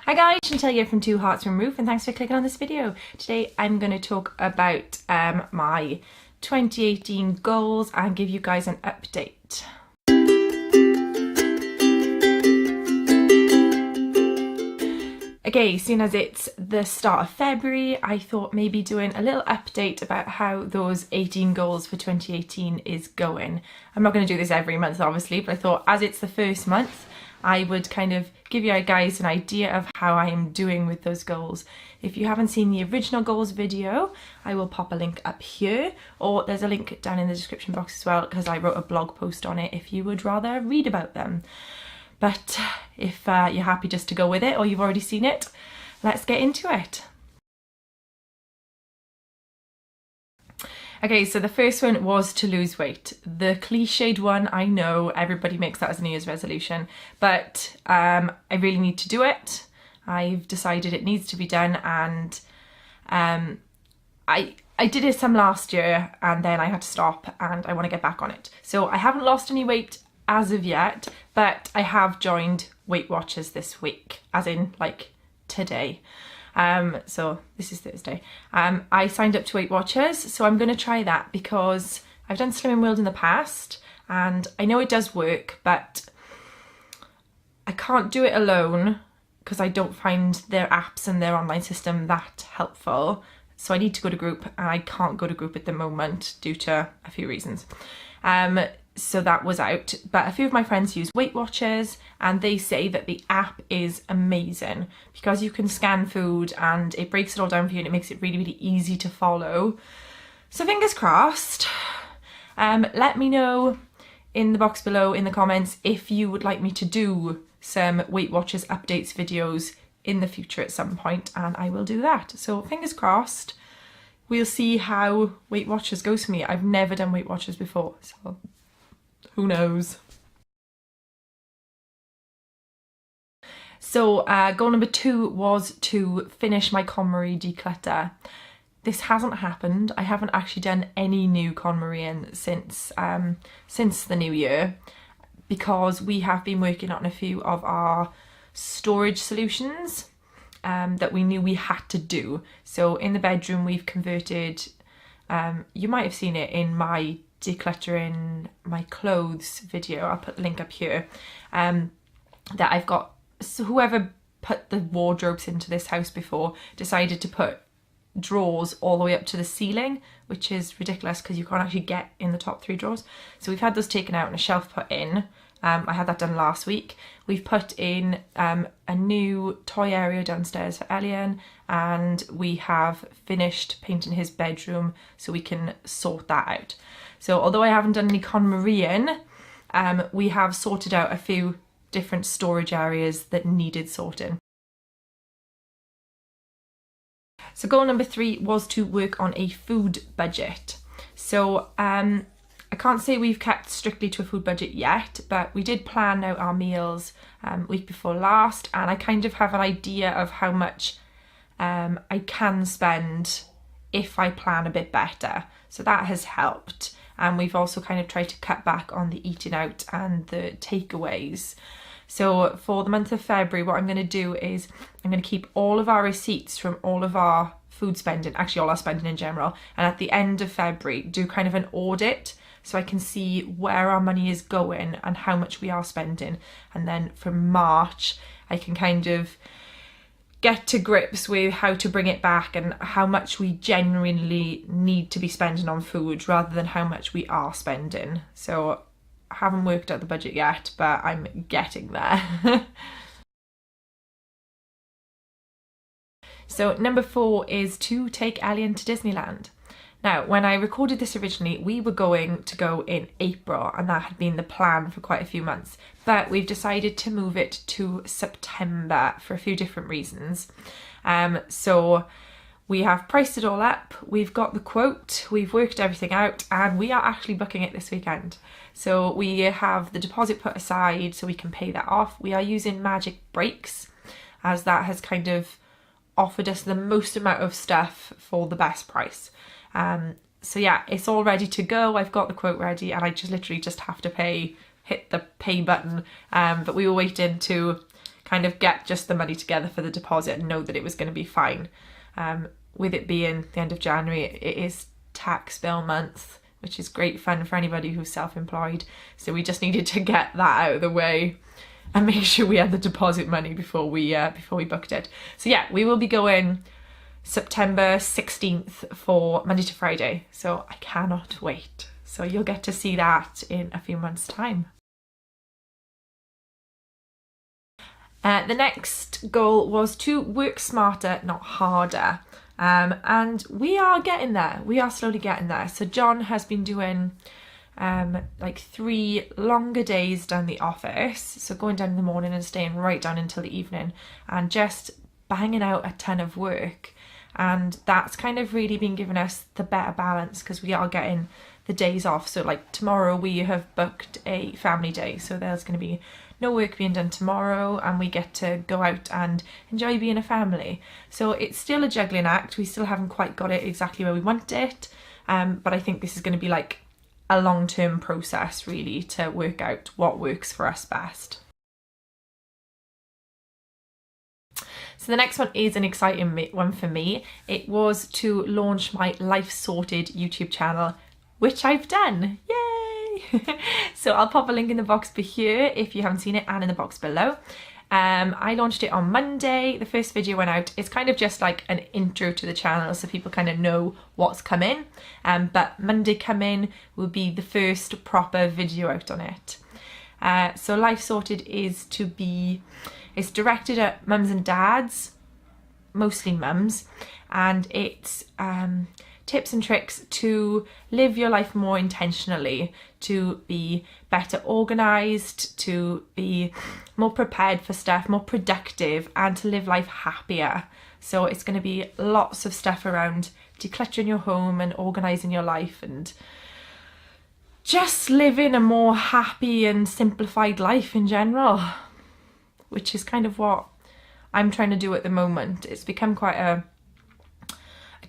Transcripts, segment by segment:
Hi guys, Chantel here from Two Hearts From Roof, and thanks for clicking on this video. Today I'm going to talk about my 2018 goals and give you guys an update. Okay, seeing as it's the start of February, I thought maybe doing a little update about how those 18 goals for 2018 is going. I'm not going to do this every month obviously, but I thought as it's the first month, I would kind of give you guys an idea of how I am doing with those goals. If you haven't seen the original goals video, I will pop a link up here, or there's a link down in the description box as well, because I wrote a blog post on it if you would rather read about them. But if you're happy just to go with it, or you've already seen it, let's get into it. Okay, so the first one was to lose weight. The cliched one, I know everybody makes that as a New Year's resolution, but I really need to do it. I've decided it needs to be done, and I did it some last year and then I had to stop, and I want to get back on it. So I haven't lost any weight as of yet, but I have joined Weight Watchers this week, as in like today. So this is Thursday. I signed up to Weight Watchers, so I'm going to try that because I've done Slimming World in the past and I know it does work, but I can't do it alone because I don't find their apps and their online system that helpful. So I need to go to group, and I can't go to group at the moment due to a few reasons. So that was out, but a few of my friends use Weight Watchers and they say that the app is amazing because you can scan food and it breaks it all down for you and it makes it really, really easy to follow. So fingers crossed. Let me know in the box below in the comments if you would like me to do some Weight Watchers updates videos in the future at some point, and I will do that. So fingers crossed. We'll see how Weight Watchers goes for me. I've never done Weight Watchers before, so who knows? So goal number 2 was to finish my KonMari declutter. This hasn't happened. I haven't actually done any new KonMari since the new year, because we have been working on a few of our storage solutions that we knew we had to do. So in the bedroom we've converted, you might have seen it in my decluttering my clothes video, I'll put the link up here, that I've got, so whoever put the wardrobes into this house before decided to put drawers all the way up to the ceiling, which is ridiculous because you can't actually get in the top 3 drawers. So we've had those taken out and a shelf put in. I had that done last week. We've put in a new toy area downstairs for Elian, and we have finished painting his bedroom so we can sort that out. So although I haven't done any KonMari, we have sorted out a few different storage areas that needed sorting. So goal number 3 was to work on a food budget. So I can't say we've kept strictly to a food budget yet, but we did plan out our meals week before last, and I kind of have an idea of how much I can spend if I plan a bit better. So that has helped. And we've also kind of tried to cut back on the eating out and the takeaways. So for the month of February, what I'm going to do is I'm going to keep all of our receipts from all of our food spending, actually all our spending in general, and at the end of February do kind of an audit so I can see where our money is going and how much we are spending. And then from March, I can kind of get to grips with how to bring it back and how much we genuinely need to be spending on food rather than how much we are spending. So I haven't worked out the budget yet, but I'm getting there. So number 4 is to take Elian to Disneyland. Now, when I recorded this originally, we were going to go in April, and that had been the plan for quite a few months. But we've decided to move it to September for a few different reasons. So we have priced it all up, we've got the quote, we've worked everything out, and we are actually booking it this weekend. So we have the deposit put aside so we can pay that off. We are using Magic Breaks, as that has kind of offered us the most amount of stuff for the best price. So yeah, it's all ready to go. I've got the quote ready and I just literally just have to hit the pay button. But we were waiting to kind of get just the money together for the deposit and know that it was going to be fine. With it being the end of January, it is tax bill month, which is great fun for anybody who's self-employed. So we just needed to get that out of the way and make sure we had the deposit money before we booked it. So yeah, we will be going September 16th for Monday to Friday. So I cannot wait. So you'll get to see that in a few months' time. The next goal was to work smarter, not harder. And we are getting there. We are slowly getting there. So John has been doing like 3 longer days down the office. So going down in the morning and staying right down until the evening and just banging out a ton of work. And that's kind of really been giving us the better balance because we are getting the days off. So like tomorrow we have booked a family day. So there's going to be no work being done tomorrow and we get to go out and enjoy being a family. So it's still a juggling act. We still haven't quite got it exactly where we want it. But I think this is going to be like a long-term process really to work out what works for us best. So the next one is an exciting one for me. It was to launch my Life Sorted YouTube channel, which I've done. Yay! So I'll pop a link in the box here if you haven't seen it and in the box below. I launched it on Monday. The first video went out. It's kind of just like an intro to the channel so people kind of know what's coming. But Monday coming will be the first proper video out on it. So Life Sorted is directed at mums and dads, mostly mums, and it's tips and tricks to live your life more intentionally, to be better organised, to be more prepared for stuff, more productive, and to live life happier. So it's going to be lots of stuff around decluttering your home and organising your life and just living a more happy and simplified life in general, which is kind of what I'm trying to do at the moment. It's become quite a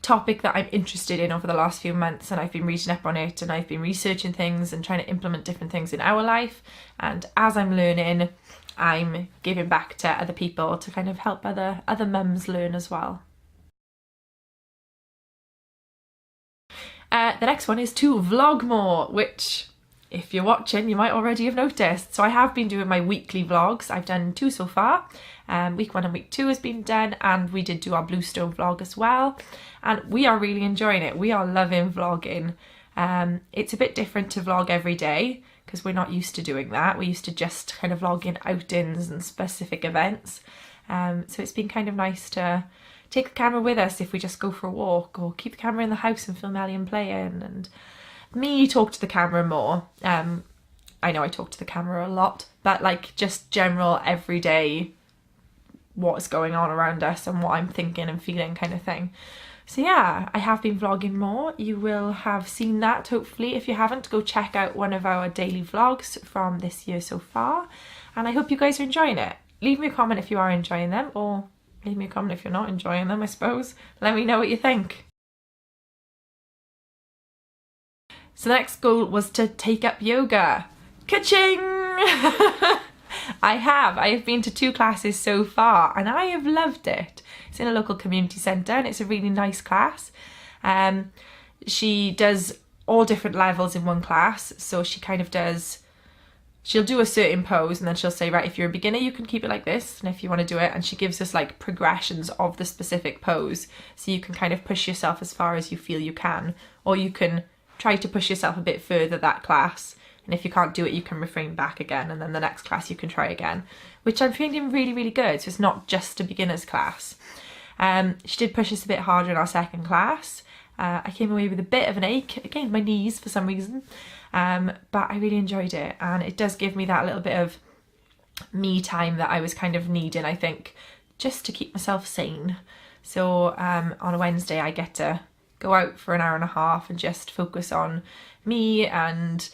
topic that I'm interested in over the last few months, and I've been reading up on it and I've been researching things and trying to implement different things in our life, and as I'm learning I'm giving back to other people to kind of help other mums learn as well. The next one is to vlog more, which if you're watching you might already have noticed. So I have been doing my weekly vlogs. I've done 2 so far. Week 1 and week 2 has been done, and we did do our Bluestone vlog as well, and we are really enjoying it. We are loving vlogging. It's a bit different to vlog every day because we're not used to doing that. We're used to just kind of vlogging outings and specific events. So it's been kind of nice to take the camera with us if we just go for a walk, or keep the camera in the house and film Ellie and playing, and me talk to the camera more. I know I talk to the camera a lot, but like just general everyday what's going on around us and what I'm thinking and feeling kind of thing. So yeah, I have been vlogging more. You will have seen that hopefully. If you haven't, go check out one of our daily vlogs from this year so far, and I hope you guys are enjoying it. Leave me a comment if you are enjoying them, or leave me a comment if you're not enjoying them, I suppose. Let me know what you think. So the next goal was to take up yoga. Ka-ching! I have been to 2 classes so far and I have loved it. It's in a local community centre and it's a really nice class. She does all different levels in one class, so she kind of she'll do a certain pose and then she'll say, right, if you're a beginner you can keep it like this, and if you want to do it, and she gives us like progressions of the specific pose, so you can kind of push yourself as far as you feel you can, or you can try to push yourself a bit further that class, and if you can't do it you can refrain back again, and then the next class you can try again, which I'm finding really, really good. So it's not just a beginner's class. She did push us a bit harder in our second class. I came away with a bit of an ache, again my knees for some reason, but I really enjoyed it, and it does give me that little bit of me time that I was kind of needing, I think, just to keep myself sane. So on a Wednesday I get to go out for an hour and a half and just focus on me and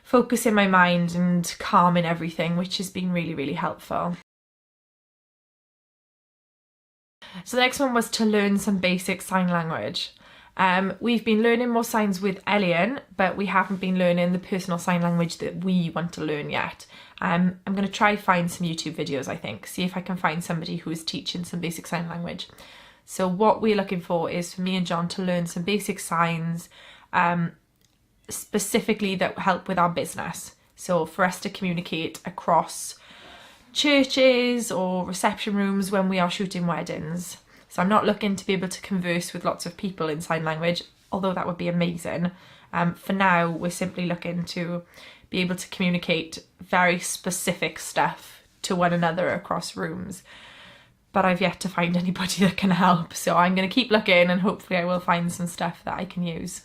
focus in my mind and calming everything, which has been really, really helpful. So the next one was to learn some basic sign language. We've been learning more signs with Elian, but we haven't been learning the personal sign language that we want to learn yet. I'm going to try find some YouTube videos, I think, see if I can find somebody who is teaching some basic sign language. So what we're looking for is for me and John to learn some basic signs, specifically that help with our business. So for us to communicate across churches or reception rooms when we are shooting weddings. So I'm not looking to be able to converse with lots of people in sign language, although that would be amazing. For now, we're simply looking to be able to communicate very specific stuff to one another across rooms. But I've yet to find anybody that can help. So I'm going to keep looking and hopefully I will find some stuff that I can use.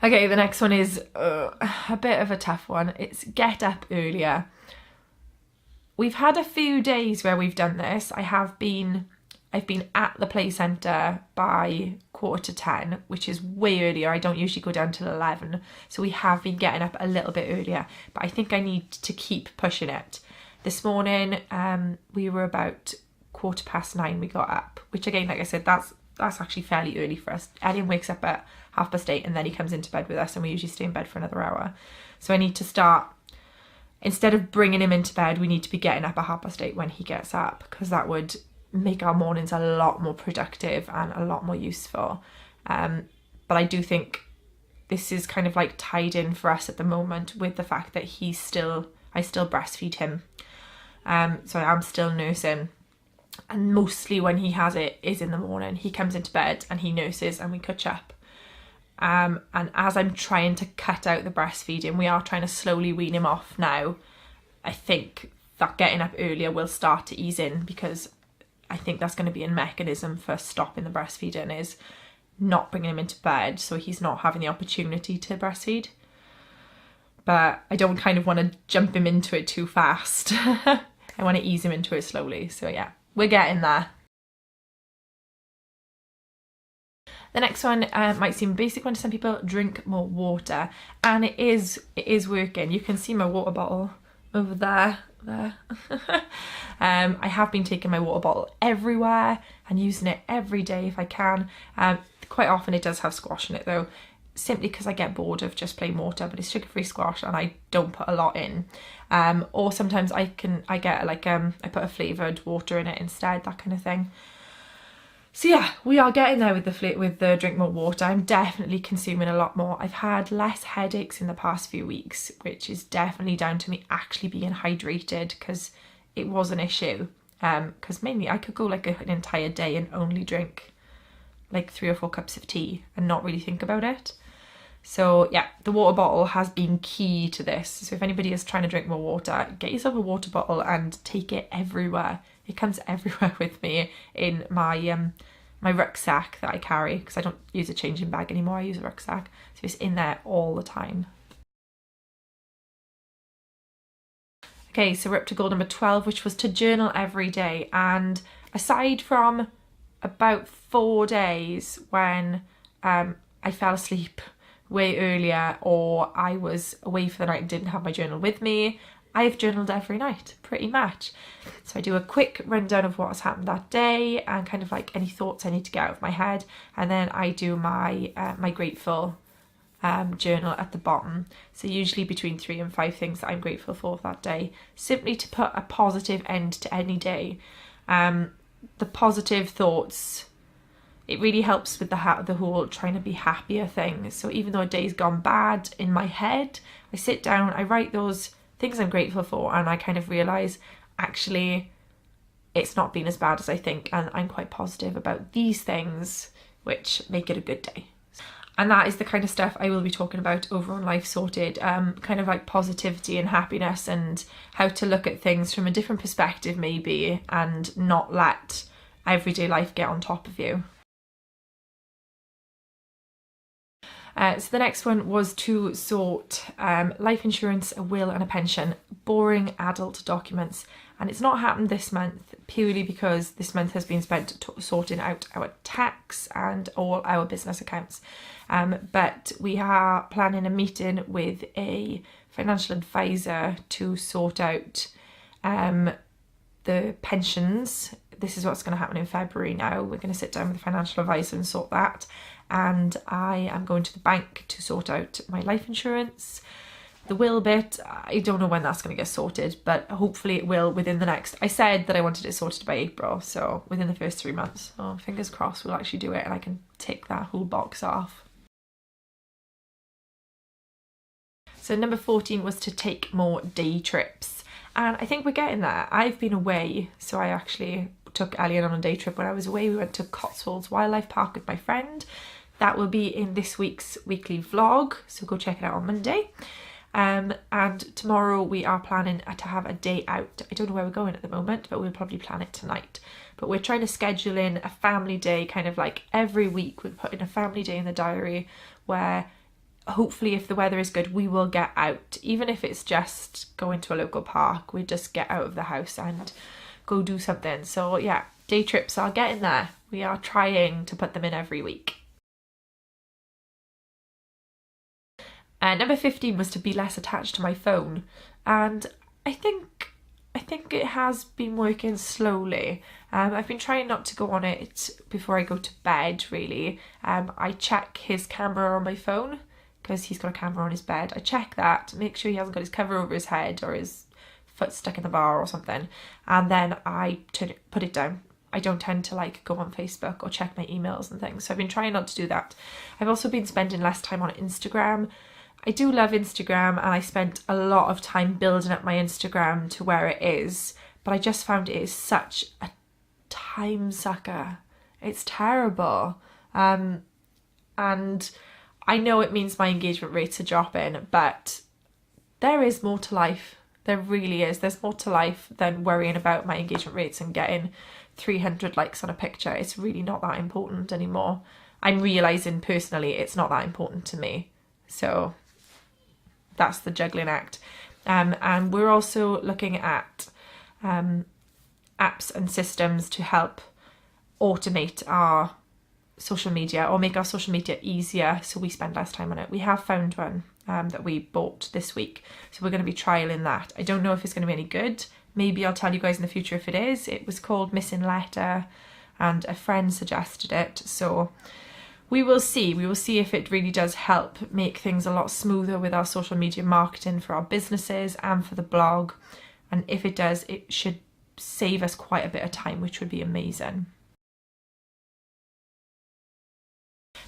Okay, the next one is a bit of a tough one. It's get up earlier. We've had a few days where we've done this. I've been at the play centre by 10:15, which is way earlier. I don't usually go down till 11. So we have been getting up a little bit earlier, but I think I need to keep pushing it. This morning, we were about 9:15 we got up, which again, like I said, that's actually fairly early for us. Elian wakes up at 8:30 and then he comes into bed with us and we usually stay in bed for another hour. So I need to start, instead of bringing him into bed, we need to be getting up at 8:30 when he gets up, because that would make our mornings a lot more productive and a lot more useful. But I do think this is kind of like tied in for us at the moment with the fact that I still breastfeed him. So I am still nursing. And mostly when he has it is in the morning. He comes into bed and he nurses and we catch up. And as I'm trying to cut out the breastfeeding, we are trying to slowly wean him off now. I think that getting up earlier will start to ease in, because I think that's going to be a mechanism for stopping the breastfeeding, is not bringing him into bed so he's not having the opportunity to breastfeed. But I don't kind of want to jump him into it too fast. I want to ease him into it slowly. So yeah, we're getting there. The next one might seem a basic one to some people: drink more water. And it is working. You can see my water bottle over there. I have been taking my water bottle everywhere and using it every day if I can. Quite often it does have squash in it though, simply because I get bored of just plain water, but it's sugar-free squash and I don't put a lot in. Or sometimes I get like I put a flavoured water in it instead, that kind of thing. So yeah, we are getting there with the drink more water. I'm definitely consuming a lot more. I've had less headaches in the past few weeks, which is definitely down to me actually being hydrated, because it was an issue. Because mainly I could go like an entire day and only drink like 3 or 4 cups of tea and not really think about it. So yeah, the water bottle has been key to this. So if anybody is trying to drink more water, get yourself a water bottle and take it everywhere. It comes everywhere with me in my my rucksack that I carry, because I don't use a changing bag anymore, I use a rucksack. So it's in there all the time. Okay, so we're up to goal number 12, which was to journal every day. And aside from about 4 days when I fell asleep way earlier or I was away for the night and didn't have my journal with me, I've journaled every night pretty much. So I do a quick rundown of what has happened that day and kind of like any thoughts I need to get out of my head, and then I do my my grateful journal at the bottom. So usually between 3 and 5 things that I'm grateful for that day, simply to put a positive end to any day. The positive thoughts, it really helps with the whole trying to be happier thing. So even though a day's gone bad in my head, I sit down, I write those things I'm grateful for, and I kind of realise actually it's not been as bad as I think, and I'm quite positive about these things, which make it a good day. And that is the kind of stuff I will be talking about over on Life Sorted, kind of like positivity and happiness and how to look at things from a different perspective maybe, and not let everyday life get on top of you. So the next one was to sort life insurance, a will and a pension, boring adult documents. And it's not happened this month purely because this month has been spent sorting out our tax and all our business accounts. But we are planning a meeting with a financial advisor to sort out the pensions. This is what's going to happen in February now. We're going to sit down with a financial advisor and sort that. And I am going to the bank to sort out my life insurance. The will bit, I don't know when that's going to get sorted, but hopefully it will within the next... I said that I wanted it sorted by April, so within the first 3 months. So fingers crossed we'll actually do it and I can tick that whole box off. So number 14 was to take more day trips. And I think we're getting there. I've been away, so I actually took Alien on a day trip when I was away. We went to Cotswolds Wildlife Park with my friend. That will be in this week's weekly vlog, so go check it out on Monday. And tomorrow we are planning to have a day out. I don't know where we're going at the moment, but we'll probably plan it tonight. But we're trying to schedule in a family day, kind of like every week we'll put in a family day in the diary where hopefully if the weather is good, we will get out. Even if it's just going to a local park, we just get out of the house and go do something. So yeah, day trips are getting there. We are trying to put them in every week. Number 15 was to be less attached to my phone, and I think it has been working slowly. I've been trying not to go on it before I go to bed, really. I check his camera on my phone because he's got a camera on his bed. I check that, make sure he hasn't got his cover over his head or his foot stuck in the bar or something, and then I put it down. I don't tend to like go on Facebook or check my emails and things, so I've been trying not to do that. I've also been spending less time on Instagram. I do love Instagram and I spent a lot of time building up my Instagram to where it is, but I just found it is such a time sucker. It's terrible. And I know it means my engagement rates are dropping, but there is more to life. There really is. There's more to life than worrying about my engagement rates and getting 300 likes on a picture. It's really not that important anymore. I'm realising personally it's not that important to me. So that's the juggling act. And we're also looking at apps and systems to help automate our social media or make our social media easier so we spend less time on it. We have found one that we bought this week, so we're going to be trialling that. I don't know if it's going to be any good. Maybe I'll tell you guys in the future if it is. It was called Missing Letter and a friend suggested it, so we will see. We will see if it really does help make things a lot smoother with our social media marketing for our businesses and for the blog. And if it does, it should save us quite a bit of time, which would be amazing.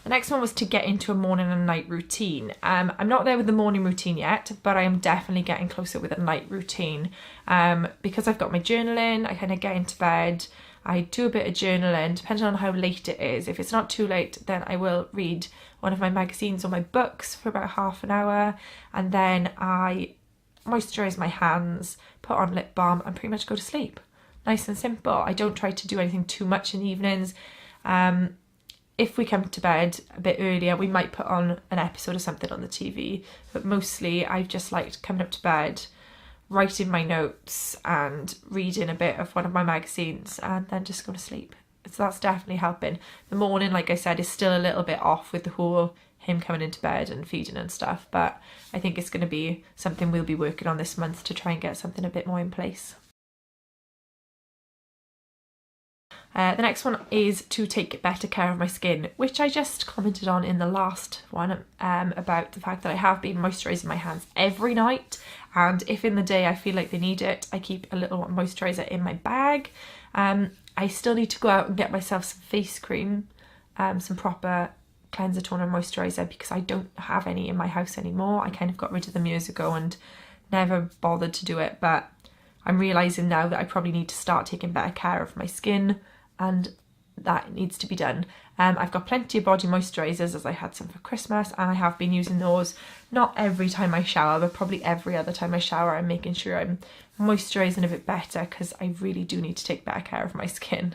The next one was to get into a morning and night routine. I'm not there with the morning routine yet, but I am definitely getting closer with a night routine. Because I've got my journaling, I kind of get into bed, I do a bit of journaling, depending on how late it is. If it's not too late, then I will read one of my magazines or my books for about half an hour, and then I moisturise my hands, put on lip balm, and pretty much go to sleep. Nice and simple. I don't try to do anything too much in the evenings. If we come to bed a bit earlier, we might put on an episode of something on the TV, but mostly I've just liked coming up to bed, writing my notes and reading a bit of one of my magazines and then just go to sleep. So that's definitely helping. The morning, like I said, is still a little bit off with the whole him coming into bed and feeding and stuff, but I think it's going to be something we'll be working on this month to try and get something a bit more in place. The next one is to take better care of my skin, which I just commented on in the last one about the fact that I have been moisturising my hands every night, and if in the day I feel like they need it, I keep a little moisturiser in my bag. I still need to go out and get myself some face cream, some proper cleanser, toner and moisturiser, because I don't have any in my house anymore. I kind of got rid of them years ago and never bothered to do it, but I'm realising now that I probably need to start taking better care of my skin, and that needs to be done. I've got plenty of body moisturisers as I had some for Christmas, and I have been using those not every time I shower, but probably every other time I shower. I'm making sure I'm moisturising a bit better because I really do need to take better care of my skin.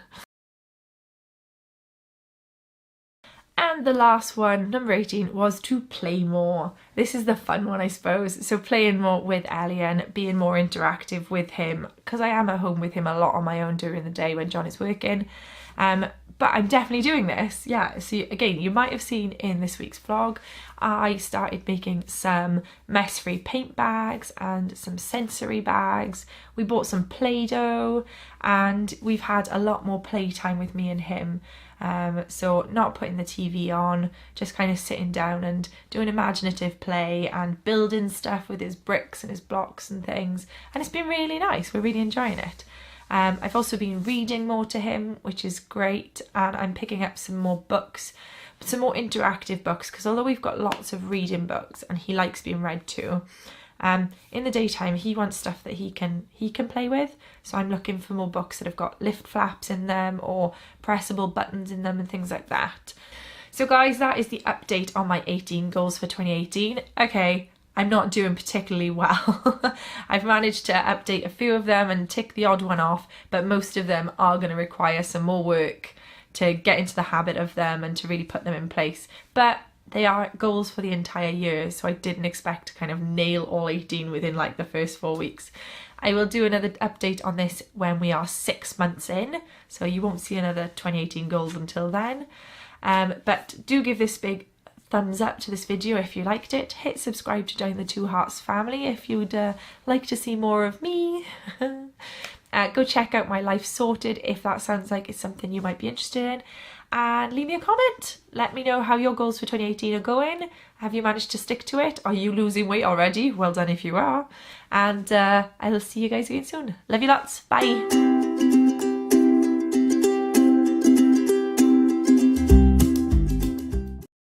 And the last one, number 18, was to play more. This is the fun one, I suppose. So playing more with Elian, being more interactive with him, because I am at home with him a lot on my own during the day when John is working. But I'm definitely doing this. Yeah, so again, you might have seen in this week's vlog, I started making some mess-free paint bags and some sensory bags We bought some Play-Doh, and we've had a lot more playtime with me and him. So not putting the TV on, just kind of sitting down and doing imaginative play and building stuff with his bricks and his blocks and things. And it's been really nice. We're really enjoying it. I've also been reading more to him, which is great. And I'm picking up some more books, some more interactive books, because although we've got lots of reading books and he likes being read to, in the daytime he wants stuff that he can play with. So I'm looking for more books that have got lift flaps in them or pressable buttons in them and things like that. So guys, that is the update on my 18 goals for 2018. Okay, I'm not doing particularly well. I've managed to update a few of them and tick the odd one off, but most of them are going to require some more work to get into the habit of them and to really put them in place. But they are goals for the entire year, so I didn't expect to kind of nail all 18 within like the first 4 weeks. I will do another update on this when we are 6 months in, so you won't see another 2018 goals until then. But do give this big thumbs up to this video if you liked it. Hit subscribe to join the Two Hearts family if you'd like to see more of me. Go check out my Life Sorted if that sounds like it's something you might be interested in. And leave me a comment. Let me know how your goals for 2018 are going. Have you managed to stick to it? Are you losing weight already? Well done if you are. And I will see you guys again soon. Love you lots. Bye.